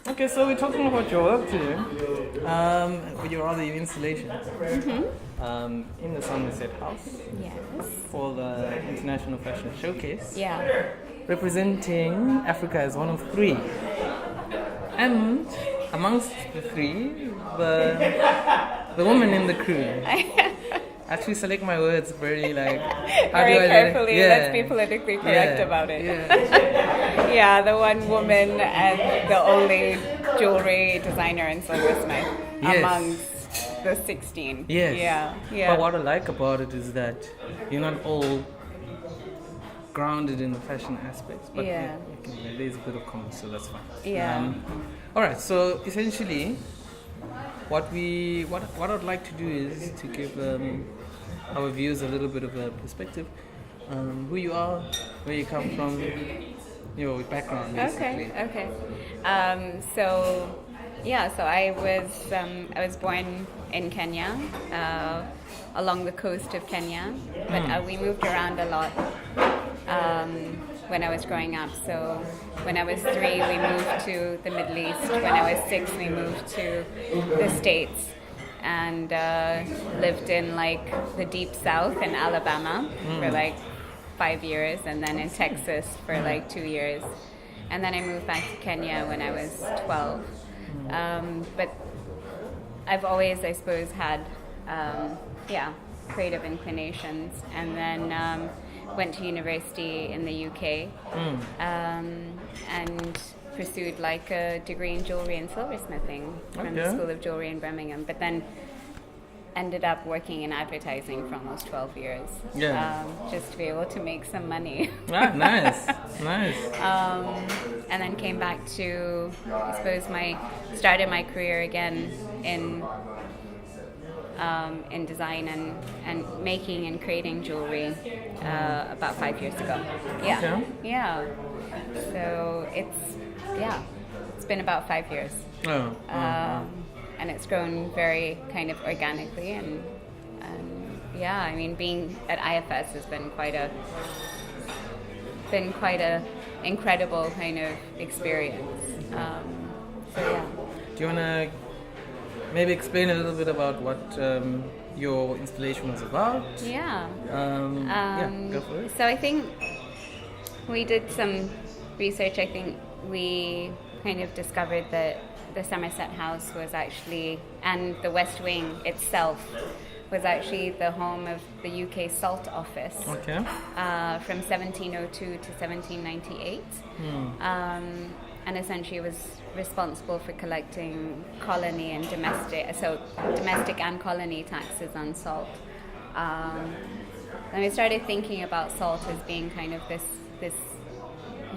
Okay, so we're talking about your work today, with your other installation in the Somerset House Yes. for the International Fashion Showcase, Yeah. representing Africa as one of three. And amongst the three, the woman in the crew. Actually, select my words very Very carefully. Let's be politically correct about it. Yeah. Yeah, the one woman and the only jewelry designer and silversmith amongst the 16. Yes. Yeah. But what I like about it is that you're not all grounded in the fashion aspects, but there's a bit of commerce, so that's fine. Yeah. All right. So essentially, what I'd like to do is to give our viewers a little bit of a perspective, who you are, where you come from, your background, basically. Okay. So I was born in Kenya, along the coast of Kenya, but we moved around a lot when I was growing up. So when I was 3, we moved to the Middle East. When I was 6, we moved to the States and lived in the deep south in Alabama for 5 years, and then in Texas for 2 years, and then I moved back to Kenya when I was 12. But I've always, I suppose, had creative inclinations, and then went to university in the UK and pursued a degree in jewelry and silversmithing from the School of Jewelry in Birmingham, but then ended up working in advertising for almost 12 years, just to be able to make some money. Nice. And then came back to, I suppose, started my career again in design and making and creating jewelry about 5 years ago. Yeah. So it's been about 5 years. And it's grown very kind of organically, and I mean, being at IFS has been quite a incredible kind of experience. Do you want to maybe explain a little bit about what your installation was about? Go for it. So I think we did some research. I think we kind of discovered that the Somerset House was actually, and the West Wing itself, was actually the home of the UK Salt Office from 1702 to 1798. And essentially was responsible for collecting colony and domestic and colony taxes on salt. And we started thinking about salt as being kind of this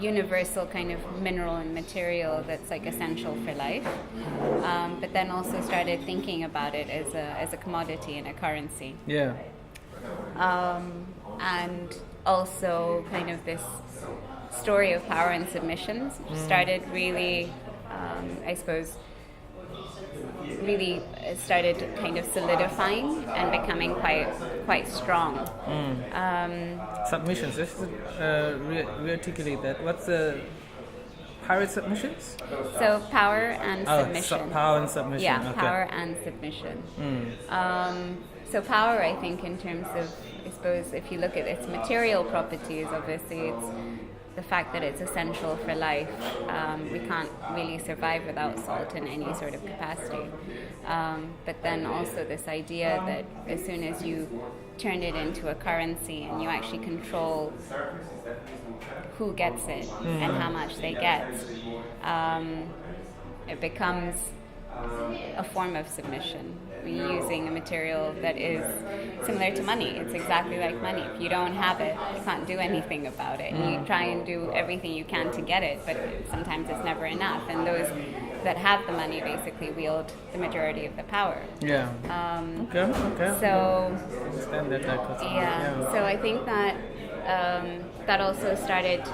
universal kind of mineral and material that's essential for life, but then also started thinking about it as a commodity and a currency. And also kind of this story of power and submissions started really, I suppose, really started kind of solidifying and becoming quite strong. Submissions. Let's re-articulate that. What's the pirate submissions? So power and submission. Power and submission. Yeah, power and submission. So power, I think, in terms of, I suppose, if you look at its material properties, obviously it's the fact that it's essential for life. We can't really survive without salt in any sort of capacity. But then also this idea that as soon as you turn it into a currency and you actually control who gets it and how much they get, it becomes a form of submission. We're using a material that is similar to money. It's exactly like money. If you don't have it, you can't do anything about it. And you try and do everything you can to get it, but sometimes it's never enough. And those that have the money basically wield the majority of the power. Okay. So understand that dichotomy. So I think that that also started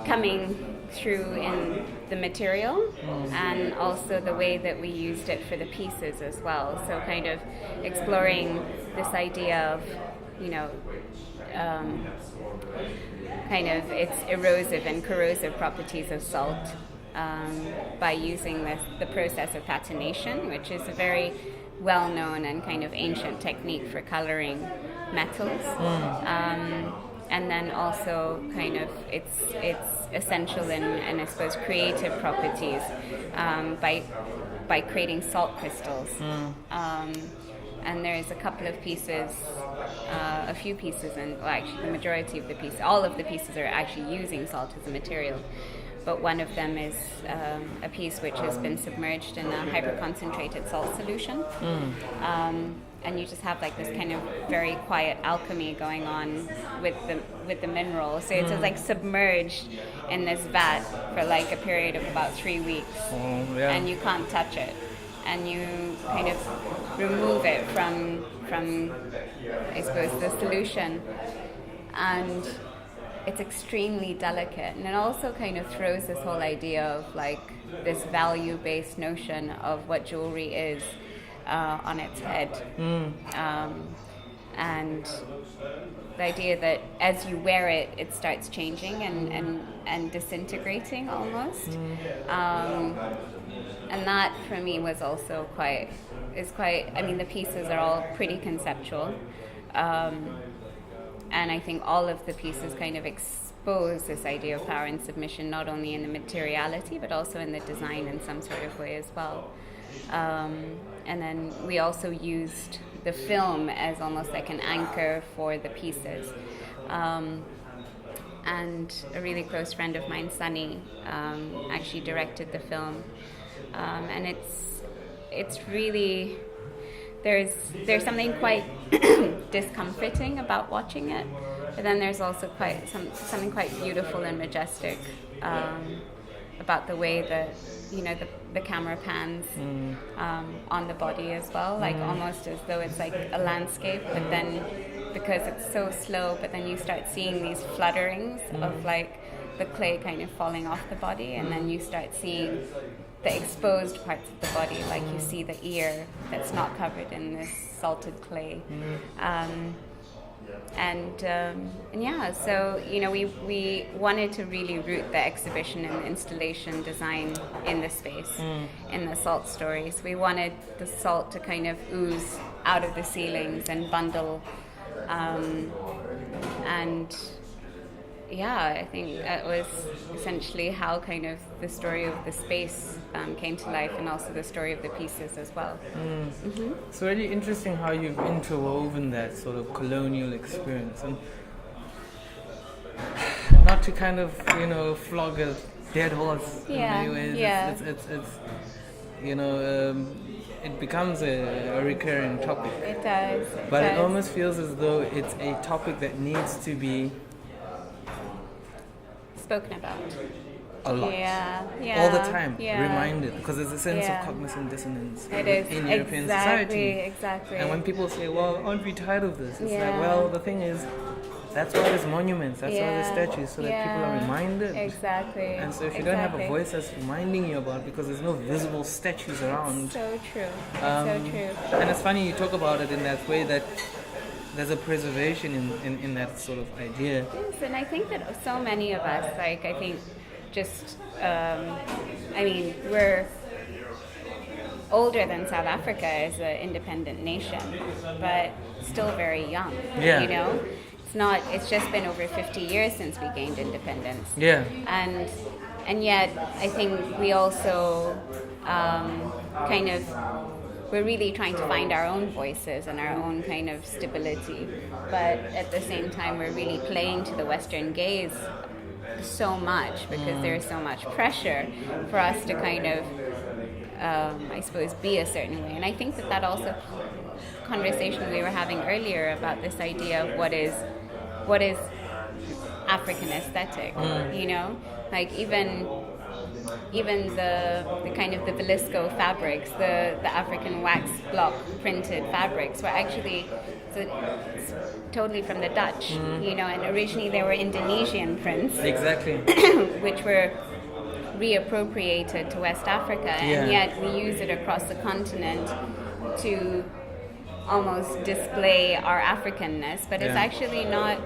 coming through in the material and also the way that we used it for the pieces as well. So kind of exploring this idea of, kind of its erosive and corrosive properties of salt, by using the process of patination, which is a very well-known and kind of ancient technique for coloring metals. And then also kind of it's essential in I suppose creative properties by creating salt crystals. And there's a couple of pieces, a few pieces, and well, actually the majority of the pieces, all of the pieces are actually using salt as a material. But one of them is a piece which has been submerged in a hyper-concentrated salt solution. And you just have like this kind of very quiet alchemy going on with the mineral. So it's just like submerged in this vat for like a period of about 3 weeks. And you can't touch it. And you kind of remove it from I suppose, the solution. And it's extremely delicate. And it also kind of throws this whole idea of like this value-based notion of what jewelry is on its head. And the idea that as you wear it, it starts changing and disintegrating almost. And that for me was also quite, I mean, the pieces are all pretty conceptual. And I think all of the pieces kind of expose this idea of power and submission, not only in the materiality, but also in the design in some sort of way as well. And then we also used the film as almost like an anchor for the pieces. And a really close friend of mine, Sunny, actually directed the film. And it's really, there's something quite discomforting about watching it, but then there's also quite something quite beautiful and majestic about the way that, you know, the camera pans on the body as well, like almost as though it's like a landscape, but then because it's so slow, but then you start seeing these flutterings of like the clay kind of falling off the body, and then you start seeing the exposed parts of the body, like you see the ear that's not covered in this salted clay. And yeah, so, you know, we wanted to really root the exhibition and the installation design in the space, in the salt stories. We wanted the salt to kind of ooze out of the ceilings and bundle. And yeah, I think that was essentially how kind of the story of the space came to life, and also the story of the pieces as well. It's really interesting how you've interwoven that sort of colonial experience, and not to kind of, you know, flog a dead horse in many ways. It's you know, it becomes a recurring topic. It does. But it almost feels as though it's a topic that needs to be spoken about a lot, all the time, reminded, because there's a sense of cognitive dissonance in European society. Exactly. And when people say, "Well, aren't we tired of this?" It's like, well, the thing is, that's why there's monuments, that's why there's statues, so that people are reminded. Exactly. And so if you don't have a voice that's reminding you about, because there's no visible statues around. So true. So true. And it's funny you talk about it in that way, that there's a preservation in that sort of idea. Yes, and I think that so many of us, like, I think just, I mean, we're older than South Africa as an independent nation, but still very young, you know? It's just been over 50 years since we gained independence. Yeah. And yet, I think we also kind of, we're really trying to find our own voices and our own kind of stability. But at the same time, we're really playing to the Western gaze so much, because there's so much pressure for us to kind of, I suppose, be a certain way. And I think that also, conversation we were having earlier about this idea of what is African aesthetic, you know? Like even the kind of the Velisco fabrics, the African wax block printed fabrics were actually it's totally from the Dutch, you know, and originally they were Indonesian prints. Exactly. Which were reappropriated to West Africa, and yet we use it across the continent to almost display our Africanness, but it's actually not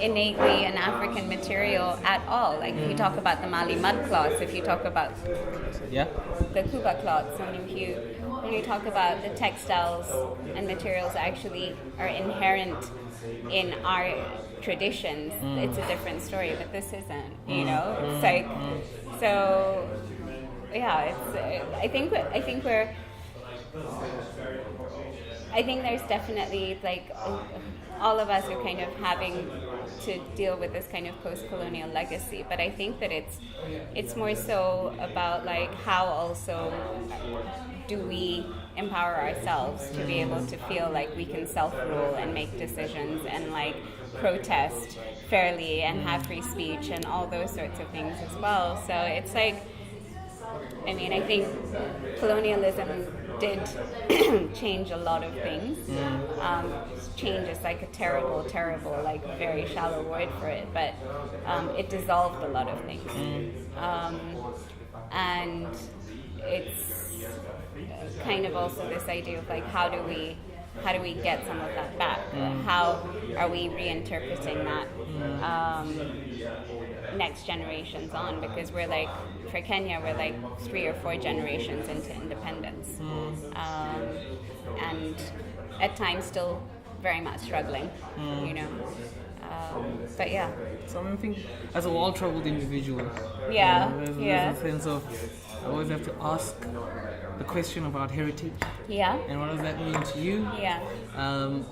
innately an African material at all. Like if you talk about the Mali mud cloths, if you talk about the Kuba cloths, when you talk about the textiles and materials that actually are inherent in our traditions, it's a different story. But this isn't. You know, it's like so. Yeah, it's. I think there's definitely like all of us are kind of having to deal with this kind of post-colonial legacy, but I think that it's more so about like how also do we empower ourselves to be able to feel like we can self-rule and make decisions and like protest fairly and have free speech and all those sorts of things as well. So it's like, I mean, I think colonialism did change a lot of things. Change is like a terrible, like very shallow word for it, but it dissolved a lot of things. And it's kind of also this idea of like how do we get some of that back? How are we reinterpreting that next generations on? Because we're like, for Kenya, we're like 3 or 4 generations into independence. And at times still very much struggling, you know. But yeah. So I think as a well-traveled individual, there's a sense of I always have to ask the question about heritage. Yeah. And what does that mean to you? Yeah.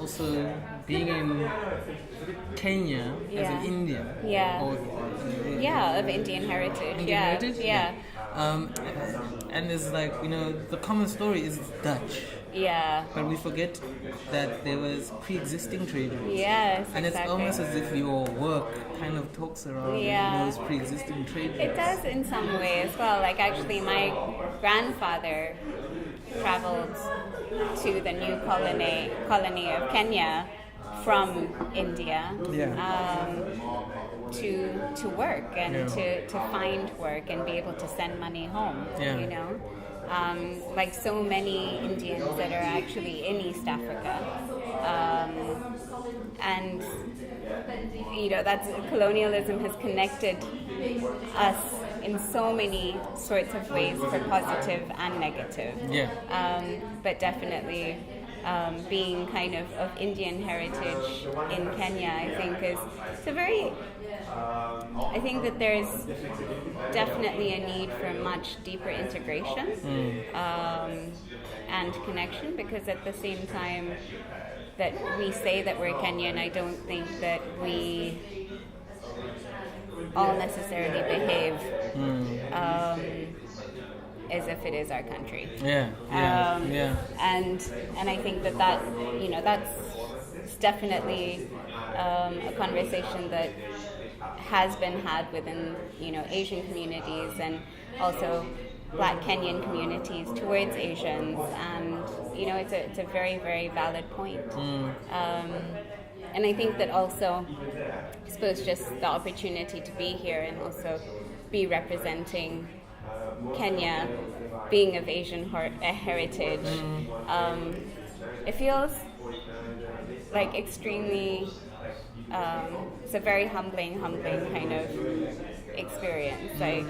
Also, being in Kenya as an Indian. Yeah. Or, of Indian heritage. Indian heritage? Yeah. And there's like, you know, the common story is Dutch. Yeah. But we forget that there was pre-existing trade routes. Yes, and it's almost as if your work kind of talks around those pre-existing trade routes. It does in some way as well. Like actually my grandfather traveled to the new colony of Kenya from India to work and to find work and be able to send money home, you know. Like so many Indians that are actually in East Africa. And, you know, that's colonialism has connected us in so many sorts of ways for positive and negative. But definitely being kind of Indian heritage in Kenya, I think it's a very... I think that there's definitely a need for much deeper integration and connection, because at the same time that we say that we're Kenyan, I don't think that we all necessarily behave as if it is our country. And I think that you know, that's definitely a conversation that has been had within, you know, Asian communities and also Black Kenyan communities towards Asians, and you know, it's a very, very valid point. And I think that also, I suppose, just the opportunity to be here and also be representing Kenya, being of Asian heritage, it feels like extremely. It's a very humbling kind of experience. Like,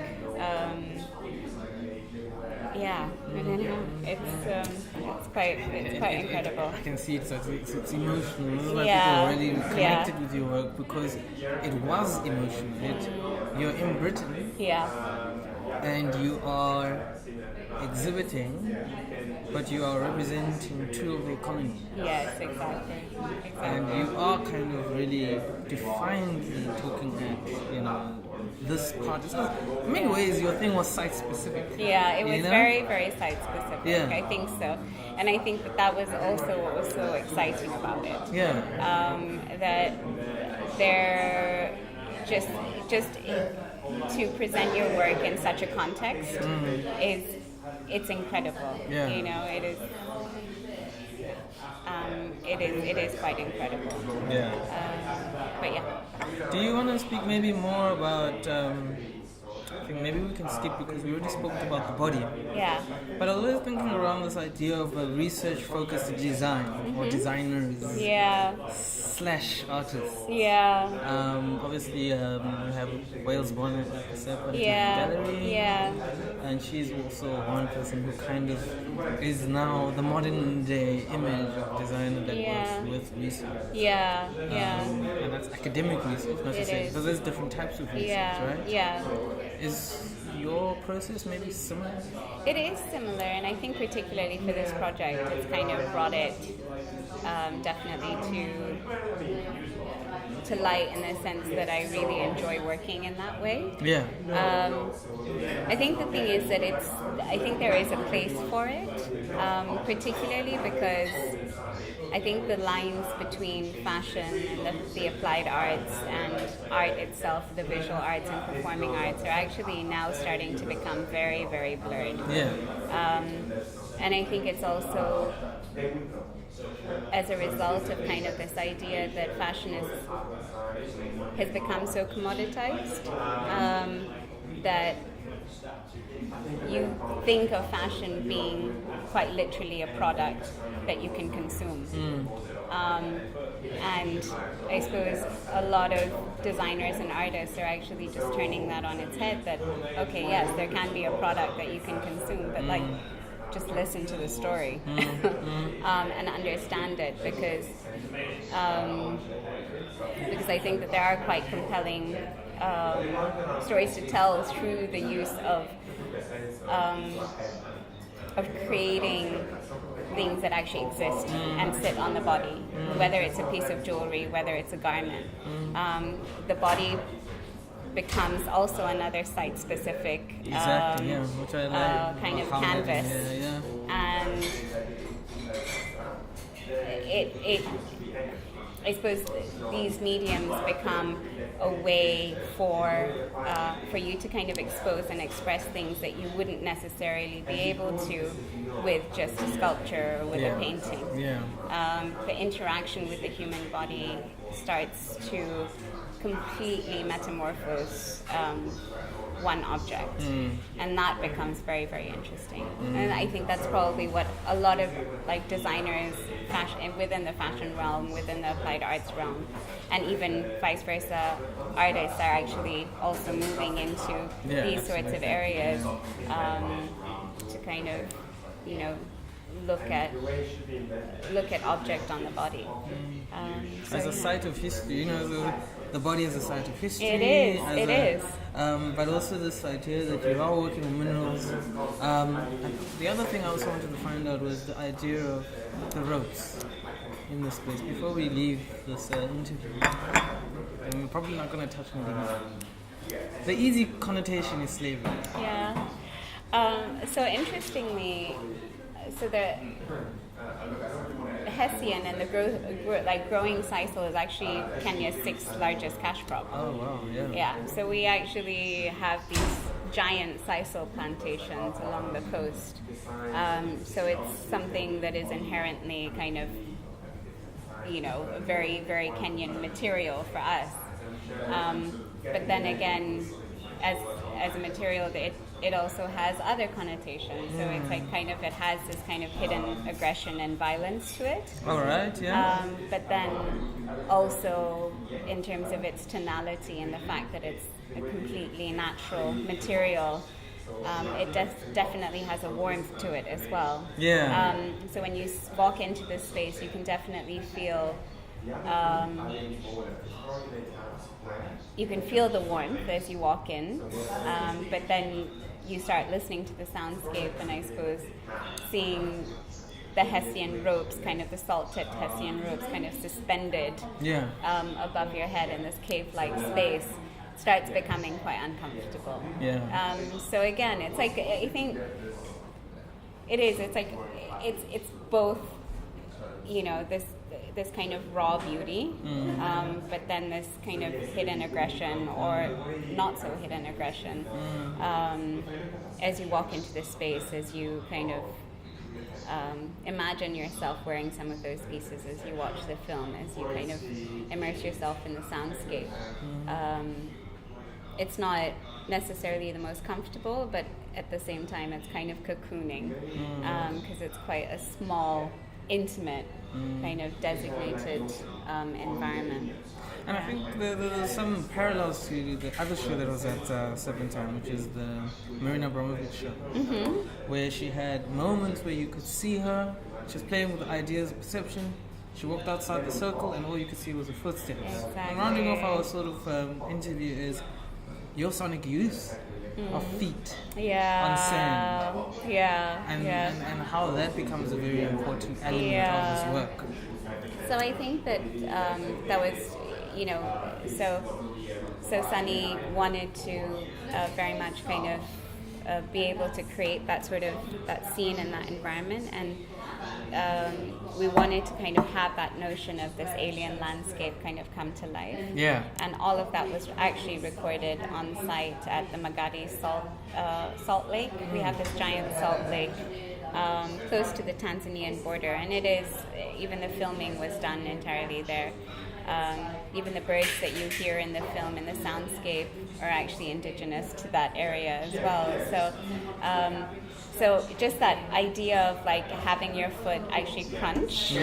it's quite incredible. I can see it's emotional. This is why people are really connected with your work, because it was emotional. You're in Britain, and you are exhibiting, but you are representing 2 of the colonies. Yes, exactly. And you are kind of really definedly talking at, you know, this part. So in many ways, your thing was site-specific. Yeah, it was very, very site-specific. Yeah. I think so. And I think that was also what was so exciting about it. That they're just to present your work in such a context it's incredible. You know, it is quite incredible. But yeah. Do you want to speak maybe more about I think maybe we can skip because we already spoke about the body. Yeah. But I was always thinking around this idea of a research-focused design or designers slash artists. Yeah. Obviously, we have Wales Born at the Somerset Gallery. Yeah. And she's also one person who kind of is now the modern day image of designer that works with research. Yeah. And that's academic research, not to say. Because there's different types of research, right? Yeah. Is your process maybe similar? It is similar, and I think particularly for this project, it's kind of brought it definitely to light in the sense that I really enjoy working in that way. Yeah. I think the thing is that I think there is a place for it, particularly because I think the lines between fashion and the applied arts and art itself, the visual arts and performing arts, are actually now starting to become very, very blurred. Yeah. And I think it's also as a result of kind of this idea that fashion has become so commoditized that you think of fashion being quite literally a product that you can consume. And I suppose a lot of designers and artists are actually just turning that on its head, that, okay, yes, there can be a product that you can consume, but like, just listen to the story and understand it, because I think that there are quite compelling stories to tell through the use of creating things that actually exist and sit on the body, whether it's a piece of jewelry, whether it's a garment. The body becomes also another site-specific which I like. kind of canvas, and it I suppose these mediums become a way for you to kind of expose and express things that you wouldn't necessarily be able to with just a sculpture or with a painting. The interaction with the human body starts to completely metamorphose one object, and that becomes very, very interesting. And I think that's probably what a lot of like designers, fashion within the fashion realm, within the applied arts realm, and even vice versa, artists are actually also moving into these sorts of areas to kind of, you know, look at object on the body. As a site of history, you know, the body is a site of history. It is. But also this idea that you are working with minerals. The other thing I also wanted to find out was the idea of the ropes in this place. Before we leave this interview, and we're probably not going to touch on it. The easy connotation is slavery. Yeah. So interestingly, the Hessian and the growing sisal is actually Kenya's 6th largest cash crop. Oh wow, yeah. Yeah, so we actually have these giant sisal plantations along the coast. So it's something that is inherently kind of, you know, very, very Kenyan material for us. But then again, as a material, it also has other connotations. So it's like it has this kind of hidden aggression and violence to it. All right, yeah. But then also in terms of its tonality and the fact that it's a completely natural material, it definitely has a warmth to it as well. Yeah. So when you walk into this space, you can definitely feel the warmth as you walk in, but then you start listening to the soundscape, and I suppose seeing the Hessian ropes, kind of the salt-tipped Hessian ropes kind of suspended above your head in this cave-like space, starts becoming quite uncomfortable. Yeah. So again, it's like, I think it is, it's like, it's both, you know, this kind of raw beauty, but then this kind of hidden aggression or not so hidden aggression as you walk into this space, as you kind of imagine yourself wearing some of those pieces as you watch the film, as you kind of immerse yourself in the soundscape. It's not necessarily the most comfortable, but at the same time it's kind of cocooning because it's quite a small, intimate kind of designated environment. And I think there's some parallels to the other show that was at Serpentine, which is the Marina Abramovic show, where she had moments where you could see her, she was playing with the ideas of perception. She walked outside the circle and all you could see was her footsteps. Exactly. And rounding off our sort of interview is your sonic use of feet on sand. And how that becomes a very important element of this work. So I think that that was, you know, so Sunny wanted to very much kind of be able to create that sort of that scene and that environment, and we wanted to kind of have that notion of this alien landscape kind of come to life. Yeah. And all of that was actually recorded on site at the Magadi salt lake. We have this giant salt lake close to the Tanzanian border, and it is, even the filming was done entirely there. Even the birds that you hear in the film, in the soundscape, are actually indigenous to that area as well. So just that idea of like having your foot actually crunch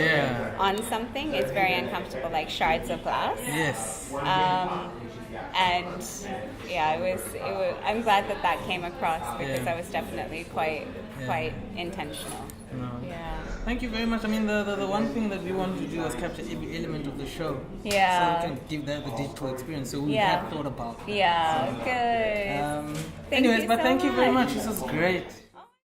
on something is very uncomfortable, like shards of glass. Yes. And yeah, it was. I'm glad that came across because that was definitely quite intentional. No. Yeah. Thank you very much. I mean, the one thing that we wanted to do was capture every element of the show. Yeah. So we can give that the digital experience. So we had thought about that. Yeah, good. Thank you very much. This was great.